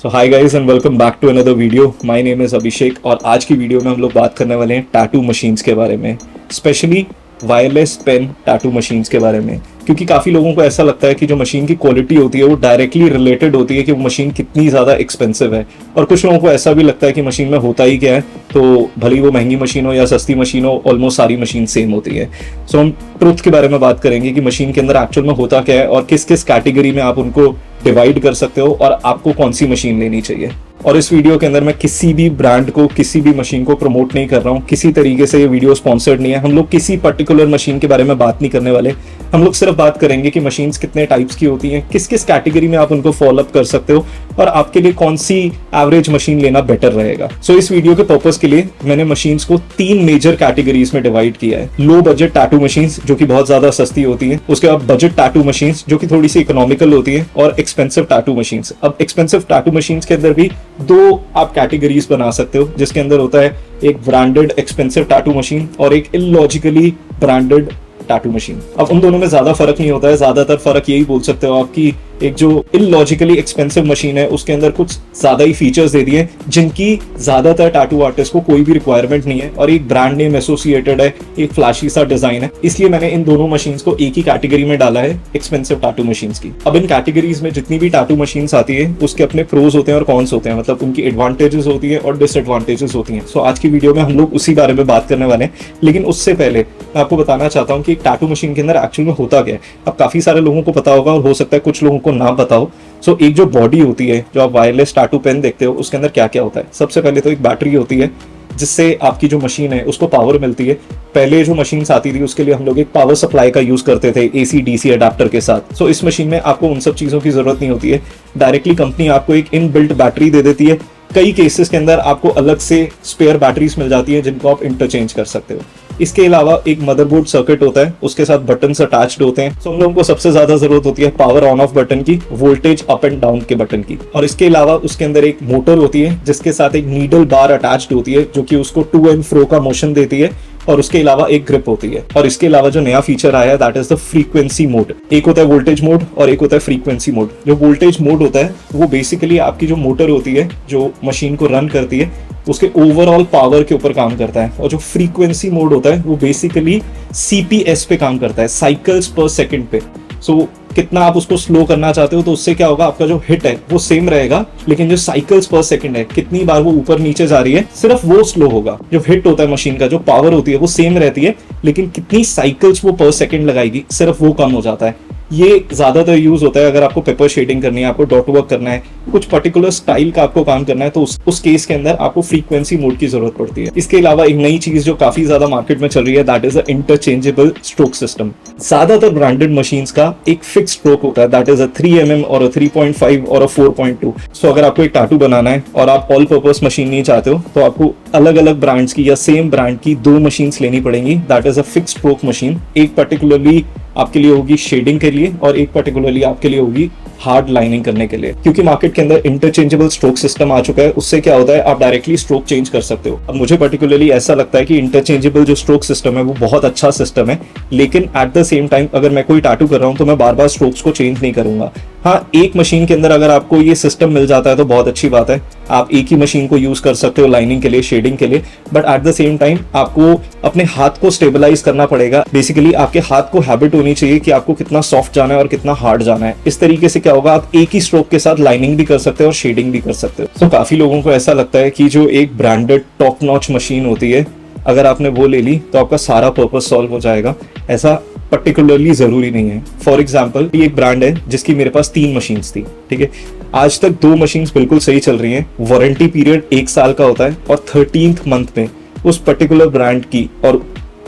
So hi guys and welcome back to another video. My name is Abhishek और आज की video में हम लोग बात करने वाले हैं टैटू मशीन्स के बारे में, specially wireless pen tattoo machines के बारे में। क्योंकि काफ़ी लोगों को ऐसा लगता है कि जो मशीन की क्वालिटी होती है वो डायरेक्टली रिलेटेड होती है कि वो मशीन कितनी ज़्यादा एक्सपेंसिव है, और कुछ लोगों को ऐसा भी लगता है कि मशीन में होता ही क्या है, तो भले ही वो महंगी मशीन हो या सस्ती मशीन हो, ऑलमोस्ट सारी मशीन सेम होती है। सो हम ट्रुथ के बारे में बात करेंगे कि मशीन के अंदर एक्चुअल में होता क्या है और किस किस कैटेगरी में आप उनको डिवाइड कर सकते हो और आपको कौन सी मशीन लेनी चाहिए। और इस वीडियो के अंदर मैं किसी भी ब्रांड को, किसी भी मशीन को प्रमोट नहीं कर रहा हूँ, किसी तरीके से ये वीडियो स्पॉन्सर्ड नहीं है। हम लोग किसी पर्टिकुलर मशीन के बारे में बात नहीं करने वाले। हम लोग सिर्फ बात करेंगे कि मशीन्स कितने टाइप्स की होती हैं, किस किस कैटेगरी में आप उनको फॉलो अप कर सकते हो और आपके लिए कौन सी एवरेज मशीन लेना बेटर रहेगा। सो इस वीडियो के पर्पस के लिए मैंने मशीन्स को 3 मेजर कैटेगरीज में डिवाइड किया है। लो बजट टैटू मशीन्स जो कि बहुत ज्यादा सस्ती होती है, उसके बाद बजट टैटू मशीन्स जो कि थोड़ी सी इकोनॉमिकल होती है, और एक्सपेंसिव टैटू मशीन्स। अब एक्सपेंसिव टैटू मशीन्स के अंदर भी दो आप कैटेगरीज बना सकते हो, जिसके अंदर होता है एक ब्रांडेड एक्सपेंसिव टैटू मशीन और एक इलॉजिकली ब्रांडेड टैटू मशीन। अब उन दोनों में ज्यादा फर्क नहीं होता है, ज्यादातर फर्क यही बोल सकते हो आपकी एक जो इलॉजिकली एक्सपेंसिव मशीन है उसके अंदर कुछ ज्यादा ही फीचर्स दे दिए जिनकी ज्यादातर टैटू आर्टिस्ट को कोई भी रिक्वायरमेंट नहीं है, और एक ब्रांड नेम एसोसिएटेड है, एक फ्लैशी सा डिजाइन है। इसलिए मैंने इन दोनों मशीन्स को एक ही कैटेगरी में डाला है, एक्सपेंसिव टैटू मशीन्स की। अब इन कैटेगरीज में जितनी भी टैटू मशीन्स आती है उसके अपने प्रोज होते हैं और कॉन्स होते हैं, मतलब उनकी एडवांटेजेस होती है और डिसएडवांटेजेस होती हैं। सो आज की वीडियो में हम लोग उसी बारे में बात करने वाले हैं, लेकिन उससे पहले मैं आपको बताना चाहता हूँ कि एक टैटू मशीन के अंदर एक्चुअल में होता क्या है। अब काफी सारे लोगों को पता होगा और हो सकता है कुछ लोगों को ना पता हो। सो एक जो बॉडी होती है, जो आप वायरलेस टैटू पेन देखते हो, उसके अंदर क्या क्या होता है। सबसे पहले तो एक बैटरी होती है जिससे आपकी जो मशीन है उसको पावर मिलती है। पहले जो मशीन्स आती थी उसके लिए हम लोग एक पावर सप्लाई का यूज करते थे एसी डीसी अडेप्टर के साथ। सो इस मशीन में आपको उन सब चीजों की जरूरत नहीं होती है, डायरेक्टली कंपनी आपको एक इनबिल्ट बैटरी दे देती है। कई केसेस के अंदर आपको अलग से स्पेयर बैटरीज मिल जाती है जिनको आप इंटरचेंज कर सकते हो। इसके अलावा एक मदरबोर्ड सर्किट होता है, उसके साथ बटन्स अटैच्ड होते हैं। सो हम लोगों को सबसे ज्यादा जरूरत होती है पावर ऑन ऑफ बटन की, वोल्टेज अप एंड डाउन के बटन की, और इसके अलावा उसके अंदर एक मोटर होती है जिसके साथ एक नीडल बार अटैच्ड होती है जो कि उसको टू एंड फ्रो का मोशन देती है, और उसके अलावा एक ग्रिप होती है। और इसके अलावा जो नया फीचर आया है that is the frequency mode. एक होता है वोल्टेज मोड और एक होता है फ्रीक्वेंसी मोड। जो वोल्टेज मोड होता है वो बेसिकली आपकी जो मोटर होती है जो मशीन को रन करती है उसके ओवरऑल पावर के ऊपर काम करता है, और जो फ्रीक्वेंसी मोड होता है वो बेसिकली सीपीएस पे काम करता है, साइकिल्स पर सेकंड पे। सो कितना आप उसको स्लो करना चाहते हो तो उससे क्या होगा, आपका जो हिट है वो सेम रहेगा, लेकिन जो साइकिल्स पर सेकंड है, कितनी बार वो ऊपर नीचे जा रही है, सिर्फ वो स्लो होगा। जो हिट होता है मशीन का, जो पावर होती है वो सेम रहती है, लेकिन कितनी साइकिल्स वो पर सेकंड लगाएगी सिर्फ वो कम हो जाता है। ये ज्यादातर यूज होता है अगर आपको पेपर शेडिंग करनी है, आपको डॉट वर्क करना है, कुछ पर्टिकुलर स्टाइल का आपको काम करना है, तो उस केस के अंदर आपको फ्रीक्वेंसी मोड की जरूरत पड़ती है। इसके अलावा एक नई चीज जो काफी ज्यादा मार्केट में चल रही है that is a interchangeable stroke system. ज्यादातर ब्रांडेड मशीन्स का एक फिक्स स्ट्रोक होता है दैट इज अ 3 mm और 3.5 और 4.2। सो अगर आपको एक टैटू बनाना है और आप ऑल पर्पस मशीन नहीं चाहते हो तो आपको अलग अलग ब्रांड्स की या सेम ब्रांड की 2 मशीन्स लेनी पड़ेंगी। That is a fix stroke machine. एक पर्टिकुलरली आपके लिए होगी शेडिंग के लिए और एक पर्टिकुलरली आपके लिए होगी हार्ड लाइनिंग करने के लिए। क्योंकि मार्केट के अंदर इंटरचेंजेबल स्ट्रोक सिस्टम आ चुका है, उससे क्या होता है आप डायरेक्टली स्ट्रोक चेंज कर सकते हो। अब मुझे पर्टिकुलरली ऐसा लगता है कि इंटरचेंजेबल जो स्ट्रोक सिस्टम है वो बहुत अच्छा सिस्टम है, लेकिन एट द सेम टाइम अगर मैं कोई टैटू कर रहा हूं तो मैं बार बार स्ट्रोक्स को चेंज नहीं करूंगा। हाँ, एक मशीन के अंदर अगर आपको ये सिस्टम मिल जाता है तो बहुत अच्छी बात है, आप एक ही मशीन को यूज कर सकते हो लाइनिंग के लिए, शेडिंग के लिए, but at the same time आपको अपने हाथ को स्टेबलाइज करना पड़ेगा। बेसिकली आपके हाथ को हैबिट होनी चाहिए कि आपको कितना सॉफ्ट जाना है और कितना हार्ड जाना है। इस तरीके से क्या होगा, आप एक ही स्ट्रोक के साथ लाइनिंग भी कर सकते हो और शेडिंग भी कर सकते हो। तो काफी लोगों को ऐसा लगता है कि जो एक ब्रांडेड टॉप नॉच मशीन होती है अगर आपने वो ले ली तो आपका सारा पर्पस सॉल्व हो जाएगा। ऐसा पर्टिकुलरली जरूरी नहीं है। फॉर एग्जाम्पल ये एक ब्रांड है जिसकी मेरे पास 3 मशीन्स थी, ठीक है। आज तक 2 मशीन्स बिल्कुल सही चल रही हैं, वारंटी पीरियड 1 साल का होता है, और 13th मंथ में उस पर्टिकुलर ब्रांड की, और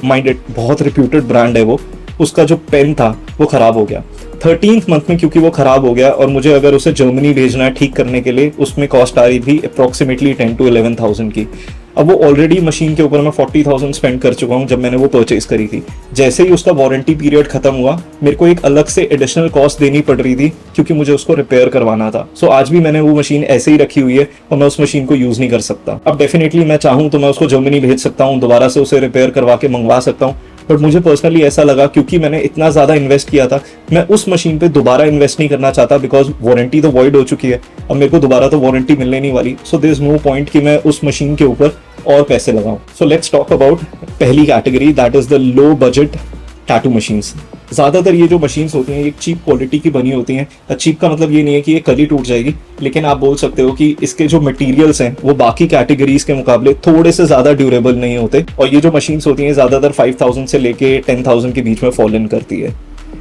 माइंडेड बहुत रिप्यूटेड ब्रांड है वो, उसका जो पेन था वो खराब हो गया 13th मंथ में। क्योंकि वो खराब हो गया और मुझे अगर उसे जर्मनी भेजना है ठीक करने के लिए, उसमें कॉस्ट आ रही थी अप्रोक्सीमेटली 10 to 11,000 की। अब वो ऑलरेडी मशीन के ऊपर मैं 40,000 स्पेंड कर चुका हूँ जब मैंने वो परचेज करी थी। जैसे ही उसका वारंटी पीरियड खत्म हुआ मेरे को एक अलग से एडिशनल कॉस्ट देनी पड़ रही थी क्योंकि मुझे उसको रिपेयर करवाना था। सो आज भी मैंने वो मशीन ऐसे ही रखी हुई है और मैं उस मशीन को यूज नहीं कर सकता। अब डेफिनेटली मैं चाहूँ तो मैं उसको जर्मनी भेज सकता हूँ, दोबारा से उसे रिपेयर करवा के मंगवा सकता हूँ, बट मुझे पर्सनली ऐसा लगा क्योंकि मैंने इतना ज़्यादा इन्वेस्ट किया था, मैं उस मशीन पे दोबारा इन्वेस्ट नहीं करना चाहता, बिकॉज वारंटी तो वॉइड हो चुकी है, अब मेरे को दोबारा तो वारंटी मिलने नहीं वाली। So there is no point कि मैं उस मशीन के ऊपर और पैसे लगाऊं। सो लेट्स टॉक अबाउट पहली category, that is the low budget tattoo machines. ज़्यादातर ये जो मशीन्स होती हैं ये चीप क्वालिटी की बनी होती हैं। चीप का मतलब ये नहीं है कि ये कल ही टूट जाएगी, लेकिन आप बोल सकते हो कि इसके जो मटेरियल्स हैं वो बाकी कैटेगरीज के मुकाबले थोड़े से ज़्यादा ड्यूरेबल नहीं होते। और ये जो मशीन्स होती हैं ज़्यादातर 5000 से लेके 10,000 के बीच में फॉल इन करती है।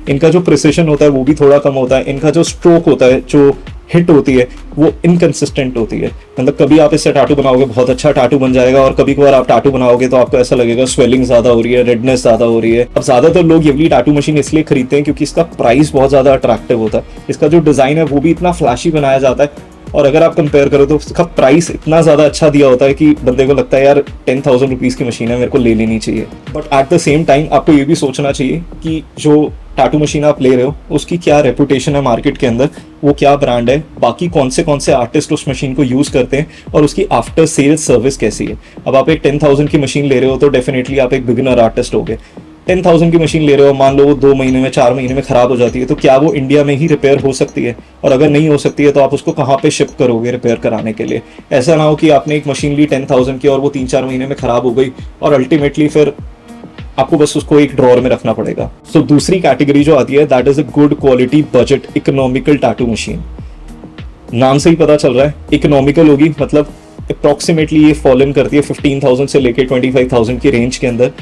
इनका जो प्रिसिशन होता है वो भी थोड़ा कम होता है। इनका जो स्ट्रोक होता है, जो हिट होती है, वो इनकंसिस्टेंट होती है। मतलब कभी आप इससे टाटू बनाओगे बहुत अच्छा टाटू बन जाएगा, और कभी कभार आप टाटू बनाओगे तो आपको ऐसा लगेगा स्वेलिंग ज्यादा हो रही है, रेडनेस ज्यादा हो रही है। अब ज्यादातर लोग ये वाली टाटू मशीन इसलिए खरीदते हैं क्योंकि इसका प्राइस बहुत ज्यादा अट्रैक्टिव होता है। इसका जो डिजाइन है वो भी इतना फ्लैशी बनाया जाता है, और अगर आप कंपेयर करो तो उसका प्राइस इतना ज़्यादा अच्छा दिया होता है कि बंदे को लगता है यार 10,000 रुपीज़ की मशीन है, मेरे को ले लेनी चाहिए। But at the same time आपको ये भी सोचना चाहिए कि जो टाटू मशीन आप ले रहे हो उसकी क्या रेपुटेशन है मार्केट के अंदर, वो क्या ब्रांड है, बाकी कौन से आर्टिस्ट उस मशीन को यूज़ करते हैं, और उसकी आफ्टर सेल सर्विस कैसी है। अब आप एक 10,000 की मशीन ले रहे हो तो डेफिनेटली आप एक बिगिनर आर्टिस्ट हो गए। 10,000 की मशीन ले रहे हो, मान लो वो 2 महीने में 4 महीने में खराब हो जाती है, तो क्या वो इंडिया में ही रिपेयर हो सकती है? और अगर नहीं हो सकती है तो आप उसको कहाँ पे शिप करोगे रिपेयर कराने के लिए? ऐसा ना हो कि आपने एक मशीन ली 10,000 की और वो 3-4 महीने में खराब हो गई और अल्टीमेटली फिर आपको बस उसको एक ड्रॉर में रखना पड़ेगा। सो दूसरी कैटेगरी जो आती है that is a good quality budget economical tattoo machine. नाम से ही पता चल रहा है इकोनॉमिकल होगी, मतलब अप्रॉक्सीमेटली ये फॉल इन करती है 15,000 से लेके 25,000 की रेंज के अंदर।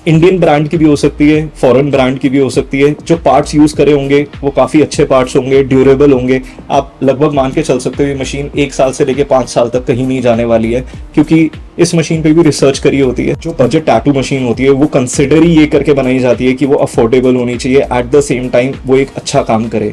इंडियन ब्रांड की भी हो सकती है, फॉरेन ब्रांड की भी हो सकती है। जो पार्ट्स यूज करे होंगे वो काफी अच्छे पार्ट्स होंगे, ड्यूरेबल होंगे। आप लगभग मान के चल सकते हो ये मशीन 1 साल से लेके 5 साल तक कहीं नहीं जाने वाली है, क्योंकि इस मशीन पे भी रिसर्च करी होती है। जो बजट टैटू मशीन होती है वो कंसिडर ही ये करके बनाई जाती है कि वो अफोर्डेबल होनी चाहिए, एट द सेम टाइम वो एक अच्छा काम करे।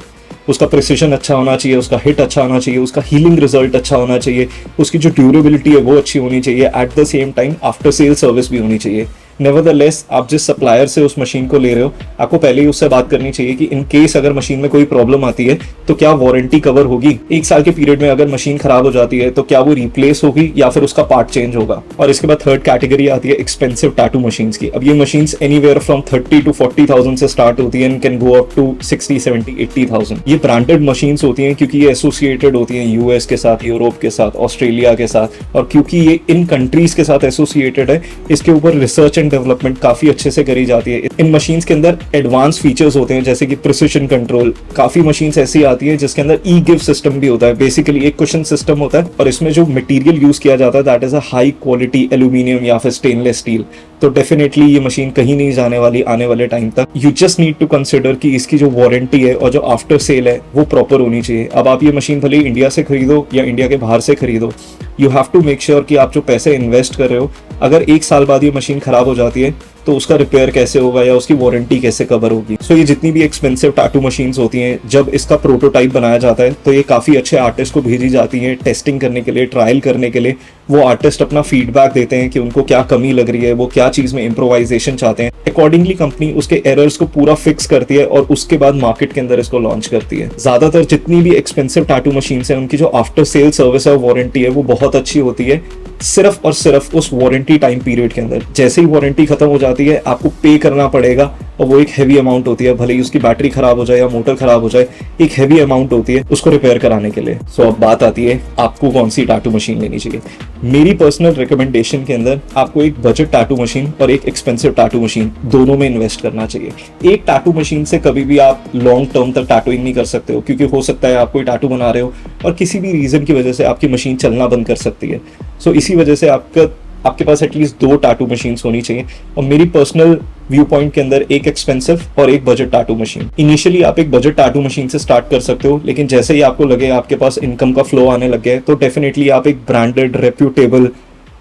उसका प्रिसिशन अच्छा होना चाहिए, उसका हिट अच्छा होना चाहिए, उसका हीलिंग रिजल्ट अच्छा होना चाहिए, उसकी जो ड्यूरेबिलिटी है वो अच्छी होनी चाहिए, at the same time after sale service भी होनी चाहिए। नेवरदलेस आप जिस सप्लायर से उस मशीन को ले रहे हो आपको पहले ही उससे बात करनी चाहिए कि इन केस अगर मशीन में कोई प्रॉब्लम आती है तो क्या वारंटी कवर होगी। 1 साल के पीरियड में अगर मशीन खराब हो जाती है तो क्या वो रिप्लेस होगी या फिर उसका पार्ट चेंज होगा। और इसके बाद थर्ड कैटेगरी आती है एक्सपेंसिव टैटू मशीन्स की। अब ये मशीन्स एनीवेयर फ्रॉम 30 to 40,000 से स्टार्ट होती है and can go up to 60, 70, 80,000। ये ब्रांडेड मशीन्स होती हैं क्योंकि ये एसोसिएटेड होती हैं यूएस के साथ, यूरोप के साथ, ऑस्ट्रेलिया के साथ, और क्योंकि ये इन कंट्रीज के साथ एसोसिएटेड है इसके ऊपर रिसर्च एंड डेवलपमेंट काफी अच्छे से करी जाती है। इन मशीन्स के अंदर एडवांस फीचर्स होते हैं जैसे कि प्रिसिशन कंट्रोल। काफी मशीन्स ऐसी आती है जिसके अंदर ई गिव सिस्टम भी होता है, बेसिकली एक कुशन सिस्टम होता है, और इसमें जो मटेरियल यूज किया जाता है that is a high quality aluminium या फिर स्टेनलेस स्टील। तो डेफिनेटली ये मशीन कहीं नहीं जाने वाली आने वाले टाइम तक। You just need to consider कि इसकी जो वारंटी है और जो आफ्टर सेल है वो प्रॉपर होनी चाहिए। अब आप ये मशीन भले इंडिया से खरीदो या इंडिया के बाहर से खरीदो, you have to make sure कि आप जो पैसे इन्वेस्ट कर रहे हो, अगर 1 साल बाद ये मशीन खराब हो जाती है तो उसका रिपेयर कैसे होगा या उसकी वारंटी कैसे कवर होगी। सो ये जितनी भी एक्सपेंसिव टैटू मशीन्स होती हैं, जब इसका प्रोटोटाइप बनाया जाता है तो ये काफ़ी अच्छे आर्टिस्ट को भेजी जाती हैं टेस्टिंग करने के लिए, ट्रायल करने के लिए। वो आर्टिस्ट अपना फीडबैक देते हैं कि उनको क्या कमी लग रही है, वो क्या चीज़ में इम्प्रोवाइजेशन चाहते हैं। अकॉर्डिंगली कंपनी उसके एरर्स को पूरा फिक्स करती है और उसके बाद मार्केट के अंदर इसको लॉन्च करती है। ज़्यादातर जितनी भी एक्सपेंसिव टैटू मशीन्स हैं उनकी जो आफ्टर सेल सर्विस है, वारंटी है, वो बहुत अच्छी होती है, सिर्फ और सिर्फ उस वारंटी टाइम पीरियड के अंदर। जैसे ही वारंटी खत्म हो जाती है आपको पे करना पड़ेगा, और वो एक हैवी अमाउंट होती है। भले ही उसकी बैटरी खराब हो जाए या मोटर खराब हो जाए, एक हैवी अमाउंट होती है उसको रिपेयर कराने के लिए। सो अब बात आती है आपको कौन सी टैटू मशीन लेनी चाहिए। मेरी पर्सनल रिकमेंडेशन के अंदर आपको एक बजट टैटू मशीन और एक एक्सपेंसिव टैटू मशीन दोनों में इन्वेस्ट करना चाहिए। एक टैटू मशीन से कभी भी आप लॉन्ग टर्म तक टैटूइंग नहीं कर सकते हो, क्योंकि हो सकता है आप कोई टैटू बना रहे हो और किसी भी रीजन की वजह से आपकी मशीन चलना बंद कर सकती है। सो इसी वजह से आपके पास एटलीस्ट 2 टैटू मशीन्स होनी चाहिए। और मेरी पर्सनल व्यू पॉइंट के अंदर एक एक्सपेंसिव और एक बजट टैटू मशीन। इनिशियली आप एक बजट टैटू मशीन से स्टार्ट कर सकते हो, लेकिन जैसे ही आपको लगे आपके पास इनकम का फ्लो आने लग गया है तो डेफिनेटली आप एक branded reputable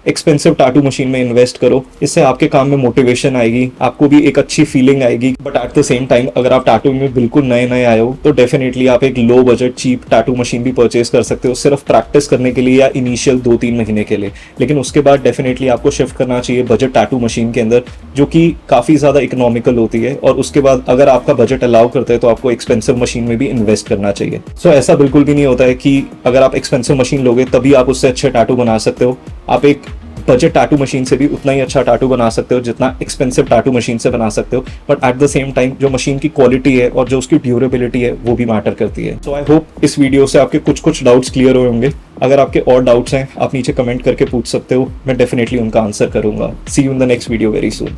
expensive tattoo machine में इन्वेस्ट करो। इससे आपके काम में मोटिवेशन आएगी, आपको भी एक अच्छी फीलिंग आएगी। But at the same time अगर आप टैटू में बिल्कुल नए नए आए हो तो डेफिनेटली आप एक low budget cheap tattoo machine भी परचेज कर सकते हो, सिर्फ प्रैक्टिस करने के लिए या इनिशियल 2-3 महीने के लिए। लेकिन उसके बाद डेफिनेटली आपको शिफ्ट करना चाहिए बजट टैटू मशीन के अंदर, जो कि काफ़ी ज़्यादा इकोनॉमिकल होती है। और उसके बाद अगर आपका बजट अलाउ करता है तो आपको एक्सपेंसिव मशीन में भी इन्वेस्ट करना चाहिए। सो ऐसा बिल्कुल भी नहीं होता है कि अगर आप एक्सपेंसिव मशीन लोगे तभी आप उससे अच्छे टैटू बना सकते हो। आप एक बजट टाटू मशीन से भी उतना ही अच्छा टाटू बना सकते हो जितना एक्सपेंसिव टाटू मशीन से बना सकते हो, but at the same time जो मशीन की क्वालिटी है और जो उसकी ड्यूरेबिलिटी है वो भी मैटर करती है। सो आई होप इस वीडियो से आपके कुछ डाउट्स क्लियर हुए होंगे। अगर आपके और डाउट्स हैं आप नीचे कमेंट करके पूछ सकते हो, मैं डेफिनेटली उनका आंसर करूंगा। See you in the next video very soon.